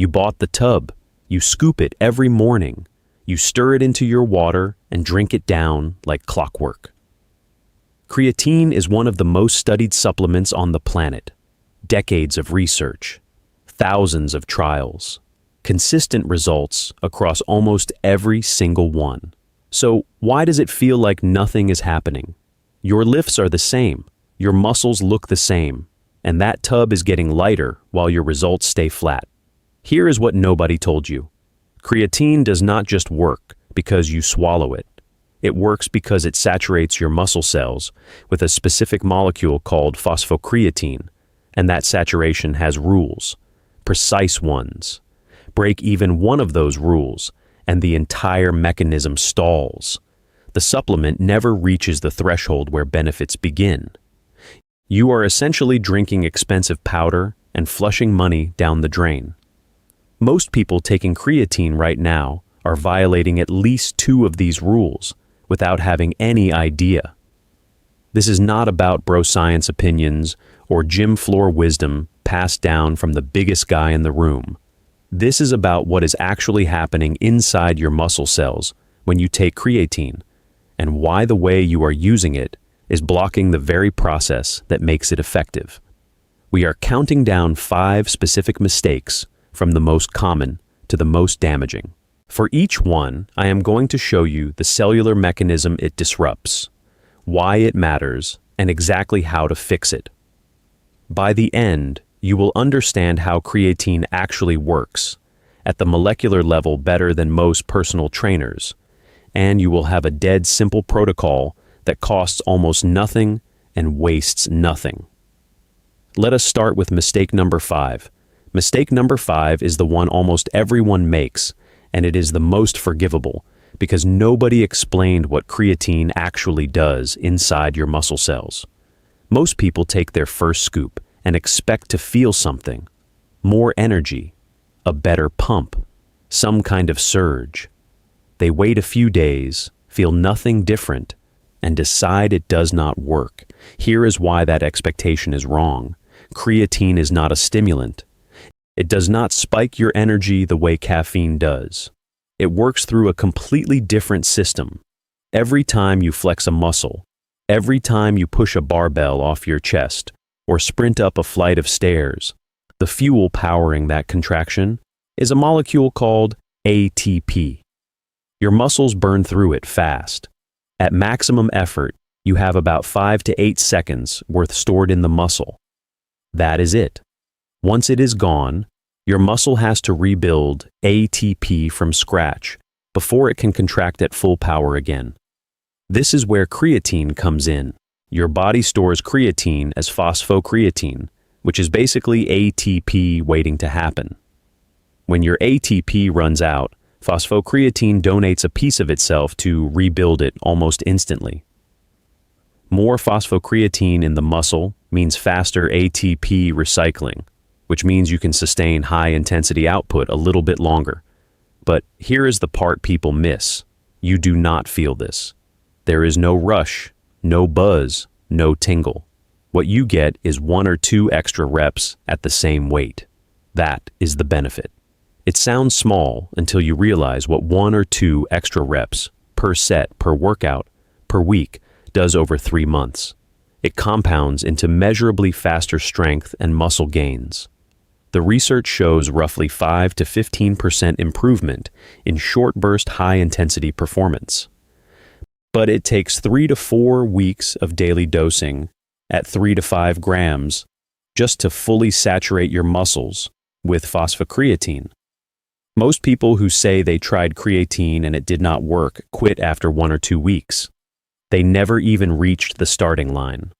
You bought the tub. You scoop it every morning. You stir it into your water and drink it down like clockwork. Creatine is one of the most studied supplements on the planet. Decades of research, thousands of trials, consistent results across almost every single one. So why does it feel like nothing is happening? Your lifts are the same, your muscles look the same, and that tub is getting lighter while your results stay flat. Here is what nobody told you. Creatine does not just work because you swallow it. It works because it saturates your muscle cells with a specific molecule called phosphocreatine, and that saturation has rules, precise ones. Break even one of those rules, and the entire mechanism stalls. The supplement never reaches the threshold where benefits begin. You are essentially drinking expensive powder and flushing money down the drain. Most people taking creatine right now are violating at least two of these rules without having any idea. This is not about bro science opinions or gym floor wisdom passed down from the biggest guy in the room. This is about what is actually happening inside your muscle cells when you take creatine, and why the way you are using it is blocking the very process that makes it effective. We are counting down 5 specific mistakes from the most common to the most damaging. For each one, I am going to show you the cellular mechanism it disrupts, why it matters, and exactly how to fix it. By the end, you will understand how creatine actually works, at the molecular level better than most personal trainers, and you will have a dead simple protocol that costs almost nothing and wastes nothing. Let us start with mistake number 5. Mistake number 5 is the one almost everyone makes, and it is the most forgivable because nobody explained what creatine actually does inside your muscle cells. Most people take their first scoop and expect to feel something, more energy, a better pump, some kind of surge. They wait a few days, feel nothing different, and decide it does not work. Here is why that expectation is wrong. Creatine is not a stimulant. It does not spike your energy the way caffeine does. It works through a completely different system. Every time you flex a muscle, every time you push a barbell off your chest, or sprint up a flight of stairs, the fuel powering that contraction is a molecule called ATP. Your muscles burn through it fast. At maximum effort, you have about 5 to 8 seconds worth stored in the muscle. That is it. Once it is gone, your muscle has to rebuild ATP from scratch before it can contract at full power again. This is where creatine comes in. Your body stores creatine as phosphocreatine, which is basically ATP waiting to happen. When your ATP runs out, phosphocreatine donates a piece of itself to rebuild it almost instantly. More phosphocreatine in the muscle means faster ATP recycling, which means you can sustain high-intensity output a little bit longer. But here is the part people miss. You do not feel this. There is no rush, no buzz, no tingle. What you get is 1 or 2 extra reps at the same weight. That is the benefit. It sounds small until you realize what 1 or 2 extra reps per set, per workout, per week does over 3 months. It compounds into measurably faster strength and muscle gains. The research shows roughly 5 to 15% improvement in short-burst high-intensity performance. But it takes 3 to 4 weeks of daily dosing at 3 to 5 grams just to fully saturate your muscles with phosphocreatine. Most people who say they tried creatine and it did not work quit after 1 or 2 weeks. They never even reached the starting line.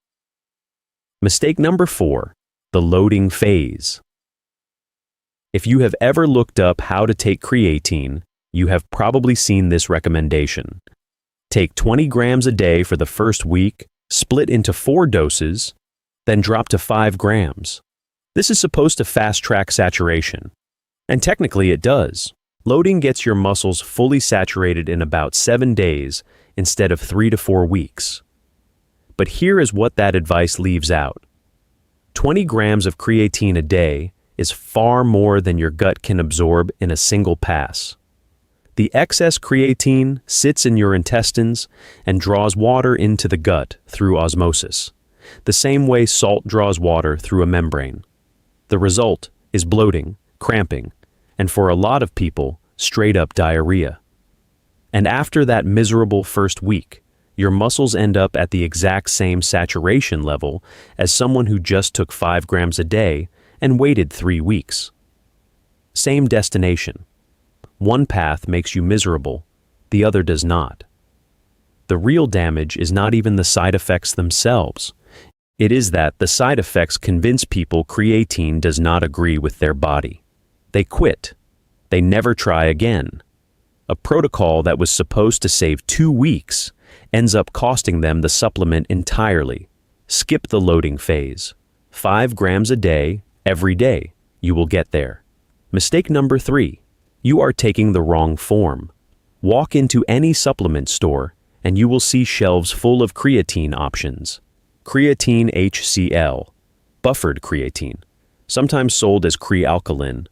Mistake number 4, the loading phase. If you have ever looked up how to take creatine, you have probably seen this recommendation. Take 20 grams a day for the first week, split into 4 doses, then drop to 5 grams. This is supposed to fast-track saturation. And technically it does. Loading gets your muscles fully saturated in about 7 days instead of 3 to 4 weeks. But here is what that advice leaves out. 20 grams of creatine a day is far more than your gut can absorb in a single pass. The excess creatine sits in your intestines and draws water into the gut through osmosis, the same way salt draws water through a membrane. The result is bloating, cramping, and for a lot of people, straight-up diarrhea. And after that miserable first week, your muscles end up at the exact same saturation level as someone who just took 5 grams a day and waited 3 weeks. Same destination. One path makes you miserable, the other does not. The real damage is not even the side effects themselves. It is that the side effects convince people creatine does not agree with their body. They quit. They never try again. A protocol that was supposed to save 2 weeks ends up costing them the supplement entirely. Skip the loading phase. 5 grams a day, every day. You will get there. Mistake number 3. You are taking the wrong form. Walk into any supplement store and you will see shelves full of creatine options. Creatine HCl, buffered creatine, sometimes sold as Crealkaline,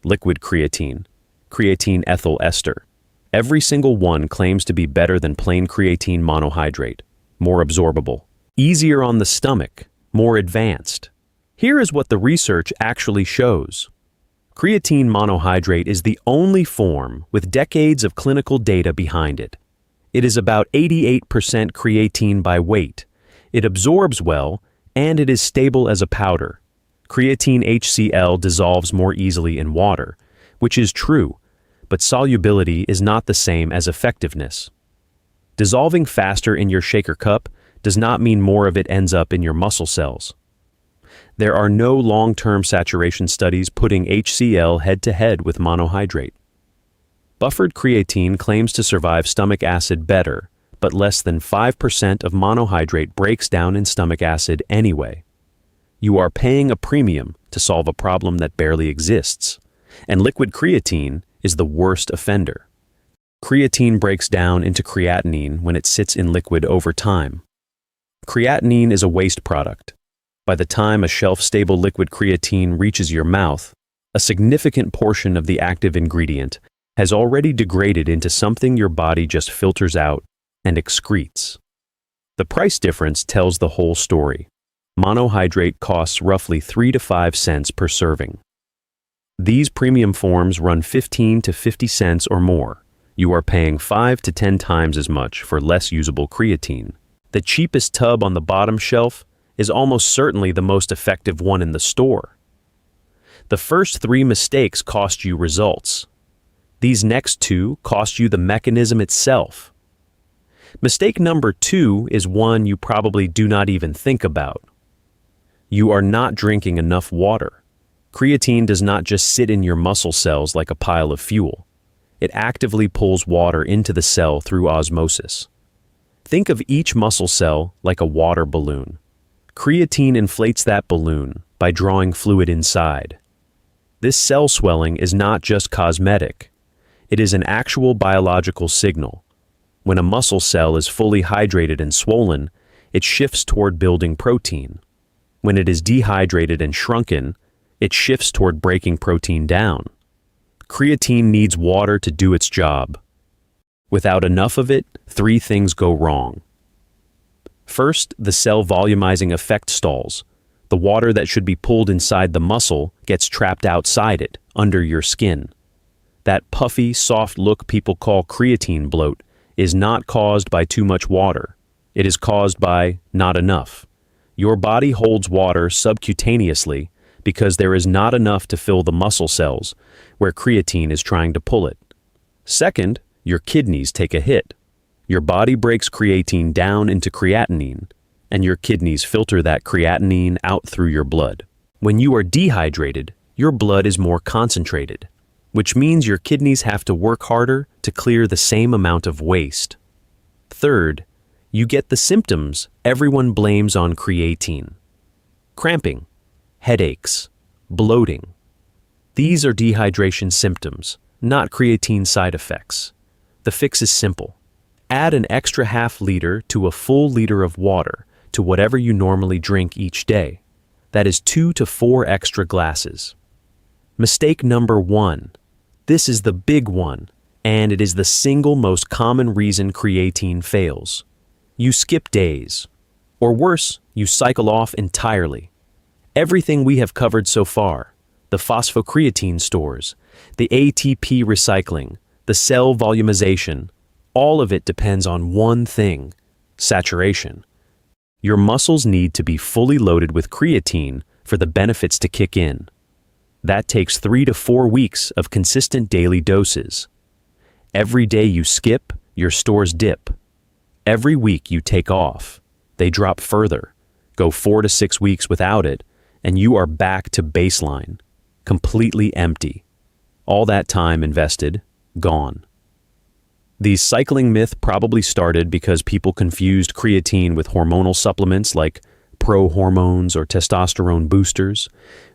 liquid creatine, creatine ethyl ester. Every single one claims to be better than plain creatine monohydrate, more absorbable, easier on the stomach, more advanced. Here is what the research actually shows. Creatine monohydrate is the only form with decades of clinical data behind it. It is about 88% creatine by weight. It absorbs well, and it is stable as a powder. Creatine HCl dissolves more easily in water, which is true, but solubility is not the same as effectiveness. Dissolving faster in your shaker cup does not mean more of it ends up in your muscle cells. There are no long-term saturation studies putting HCl head-to-head with monohydrate. Buffered creatine claims to survive stomach acid better, but less than 5% of monohydrate breaks down in stomach acid anyway. You are paying a premium to solve a problem that barely exists, and liquid creatine is the worst offender. Creatine breaks down into creatinine when it sits in liquid over time. Creatinine is a waste product. By the time a shelf-stable liquid creatine reaches your mouth, a significant portion of the active ingredient has already degraded into something your body just filters out and excretes. The price difference tells the whole story. Monohydrate costs roughly 3 to 5 cents per serving. These premium forms run 15 to 50 cents or more. You are paying 5 to 10 times as much for less usable creatine. The cheapest tub on the bottom shelf is almost certainly the most effective one in the store. The first 3 mistakes cost you results. These next 2 cost you the mechanism itself. Mistake number 2 is one you probably do not even think about. You are not drinking enough water. Creatine does not just sit in your muscle cells like a pile of fuel. It actively pulls water into the cell through osmosis. Think of each muscle cell like a water balloon. Creatine inflates that balloon by drawing fluid inside. This cell swelling is not just cosmetic. It is an actual biological signal. When a muscle cell is fully hydrated and swollen, it shifts toward building protein. When it is dehydrated and shrunken, it shifts toward breaking protein down. Creatine needs water to do its job. Without enough of it, 3 things go wrong. First, the cell volumizing effect stalls. The water that should be pulled inside the muscle gets trapped outside it, under your skin. That puffy, soft look people call creatine bloat is not caused by too much water. It is caused by not enough. Your body holds water subcutaneously because there is not enough to fill the muscle cells where creatine is trying to pull it. Second, your kidneys take a hit. Your body breaks creatine down into creatinine, and your kidneys filter that creatinine out through your blood. When you are dehydrated, your blood is more concentrated, which means your kidneys have to work harder to clear the same amount of waste. Third, you get the symptoms everyone blames on creatine. Cramping, headaches, bloating. These are dehydration symptoms, not creatine side effects. The fix is simple. Add an extra half liter to a full liter of water to whatever you normally drink each day. That is 2 to 4 extra glasses. Mistake number 1. This is the big one, and it is the single most common reason creatine fails. You skip days. Or worse, you cycle off entirely. Everything we have covered so far, the phosphocreatine stores, the ATP recycling, the cell volumization, all of it depends on one thing: saturation. Your muscles need to be fully loaded with creatine for the benefits to kick in. That takes 3 to 4 weeks of consistent daily doses. Every day you skip, your stores dip. Every week you take off, they drop further, go 4 to 6 weeks without it, and you are back to baseline, completely empty. All that time invested, gone. The cycling myth probably started because people confused creatine with hormonal supplements like pro-hormones or testosterone boosters,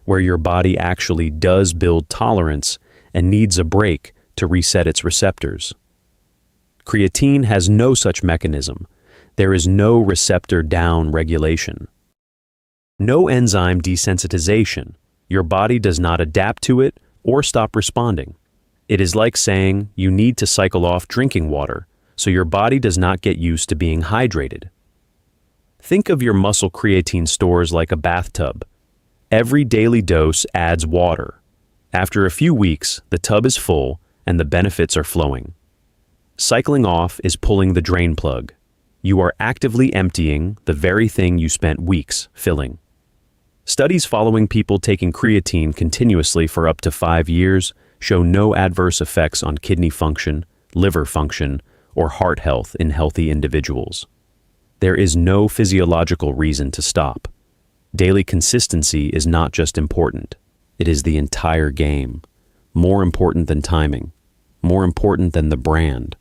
where your body actually does build tolerance and needs a break to reset its receptors. Creatine has no such mechanism. There is no receptor down regulation. No enzyme desensitization. Your body does not adapt to it or stop responding. It is like saying you need to cycle off drinking water, so your body does not get used to being hydrated. Think of your muscle creatine stores like a bathtub. Every daily dose adds water. After a few weeks, the tub is full and the benefits are flowing. Cycling off is pulling the drain plug. You are actively emptying the very thing you spent weeks filling. Studies following people taking creatine continuously for up to 5 years show no adverse effects on kidney function, liver function, or heart health in healthy individuals. There is no physiological reason to stop. Daily consistency is not just important, it is the entire game. More important than timing, more important than the brand,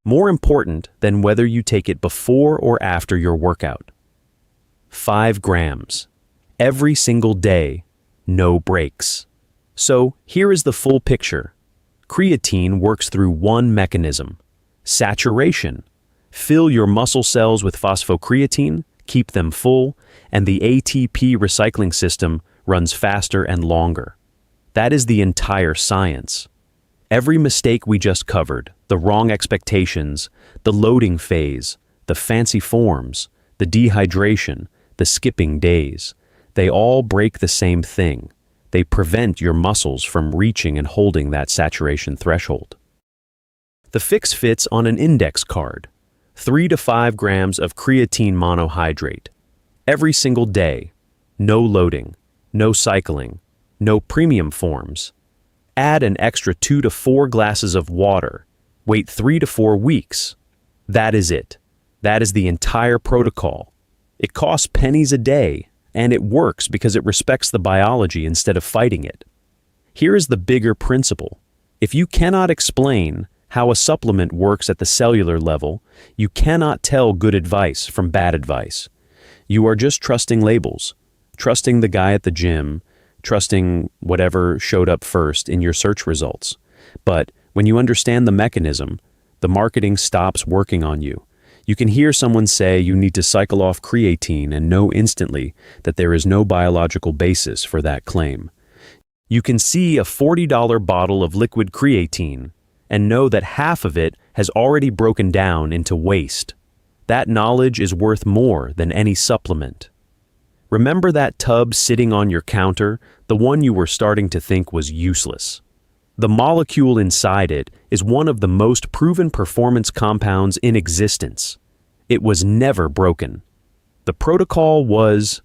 more important than whether you take it before or after your workout. 5 grams, every single day, no breaks. So here is the full picture. Creatine works through one mechanism: saturation. Fill your muscle cells with phosphocreatine, keep them full, and the ATP recycling system runs faster and longer. That is the entire science. Every mistake we just covered, the wrong expectations, the loading phase, the fancy forms, the dehydration, the skipping days, they all break the same thing. They prevent your muscles from reaching and holding that saturation threshold. The fix fits on an index card: 3 to 5 grams of creatine monohydrate. Every single day. No loading, no cycling, no premium forms. Add an extra 2 to 4 glasses of water. Wait 3 to 4 weeks. That is it. That is the entire protocol. It costs pennies a day, and it works because it respects the biology instead of fighting it. Here is the bigger principle. If you cannot explain how a supplement works at the cellular level, you cannot tell good advice from bad advice. You are just trusting labels, trusting the guy at the gym, trusting whatever showed up first in your search results. But when you understand the mechanism, the marketing stops working on you. You can hear someone say you need to cycle off creatine and know instantly that there is no biological basis for that claim. You can see a $40 bottle of liquid creatine and know that half of it has already broken down into waste. That knowledge is worth more than any supplement. Remember that tub sitting on your counter, the one you were starting to think was useless? The molecule inside it is one of the most proven performance compounds in existence. It was never broken. The protocol was